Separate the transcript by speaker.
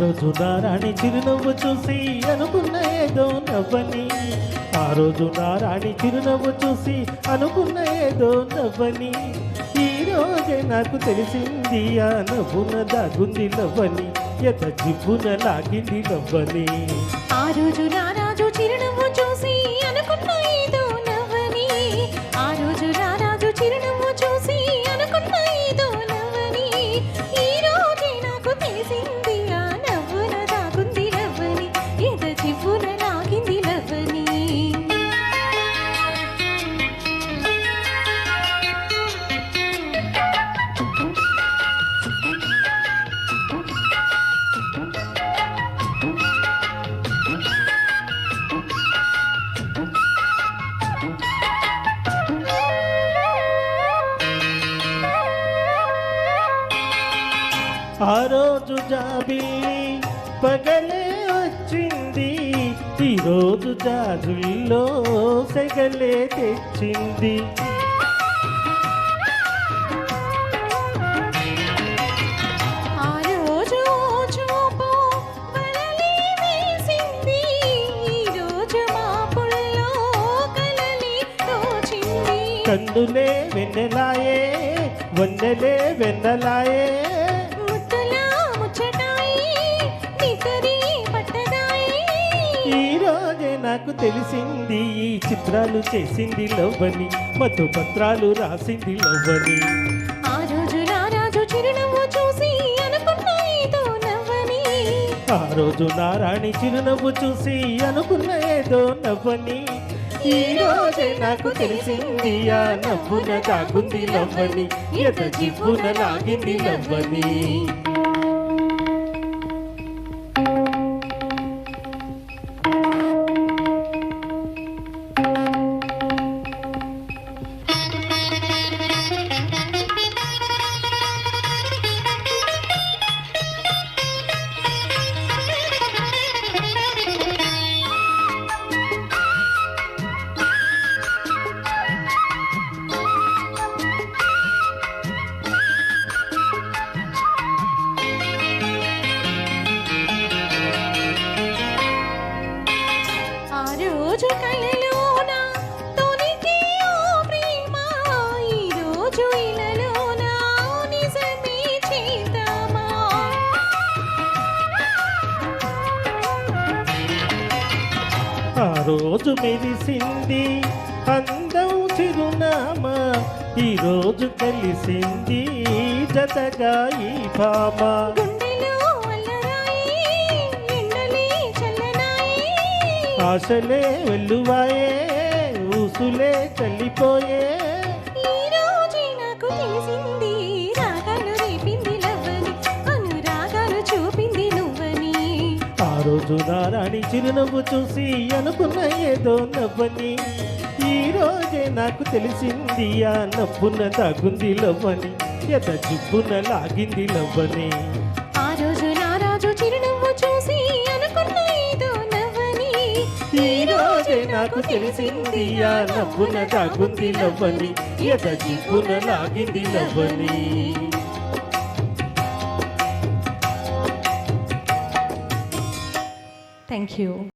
Speaker 1: రోజు నారాణి చిరునవ్వు చూసి అనుకున్న ఏదో నవ్వని, ఆ రోజు నారాణి చిరునవ్వు చూసి అనుకున్న ఏదో నవ్వని, ఈ రోజే నాకు తెలిసింది ఆ నవ్వున దాగుంది నవ్వని, ఎత జివ్వున లాగింది నవ్వని.
Speaker 2: ఆ రోజు నారాజు చిరునవ్వు చూసి అనుకున్న ఏదో నవ్వని, ఆ రోజు నారాజు చిరునవ్వు చూసి అనుకున్న ఏదో నవ్వని, ఈ రోజే నాకు తెలిసింది ఆ నవ్వున దాగుంది నవ్వని, ఎద జివ్వున లాగింది నవ్వని.
Speaker 1: ఆ రోజు జాబిల్లి పగలే వచ్చింది, ఈ రోజు జాజుల్లో సెగలే తెచ్చింది.
Speaker 2: ఆ రోజు చూపు వలలే వేసింది, ఈ రోజు మాపుల్లో కలలే తోచింది.
Speaker 1: కందులే వెన్నెలాయే వన్నెలే వెన్నెలాయే, ఈ రోజే నాకు తెలిసింది ఈ చిత్రాలు చేసింది లవ్వని, మధు పత్రాలు రాసింది లవ్వని.
Speaker 2: ఆ రోజు నారాజు చిరునవ్వు చూసి అనుకున్న ఏదో నవ్వని,
Speaker 1: ఆ రోజు నారాణి చిరునవ్వు చూసి అనుకున్న ఏదో నవ్వని, ఈ రోజే నాకు తెలిసింది ఆ నవ్వున దాగుంది లవ్వని, ఎద జివ్వున లాగింది లవ్వని.
Speaker 2: రోజు కలలోన తొలికే ఓ ప్రేమ, ఈ రోజు ఇలలోన నిజమే చేద్దామా.
Speaker 1: ఆ రోజు మెరిసింది అందం చిరునామా, ఈ రోజు కలిసింది జతగా ఈ భామ. ఆశలే వెల్లువాయే ఊసులే చల్లిపోయే,
Speaker 2: ఈ రోజే నాకు తెలిసింది రాగాలు రేపింది లవ్వని, అనురాగాలు చూపింది నువ్వని.
Speaker 1: ఆ రోజు నారాణి చిరునవ్వు చూసి అనుకున్న ఏదో నవ్వని, ఈ రోజే నాకు తెలిసింది ఆ నవ్వున దాగుంది లవ్వని, ఎద జివ్వున లాగింది లవ్వని.
Speaker 2: ఆ రోజు నారాజు చిరునవ్వు చూసి అనుకున్న ఏదో నవ్వని,
Speaker 1: ఈ రోజే నాకు తెలిసింది ఆ నవ్వున దాగుంది లవ్వని, ఎద జివ్వున లాగింది లవ్వని.
Speaker 2: Thank you.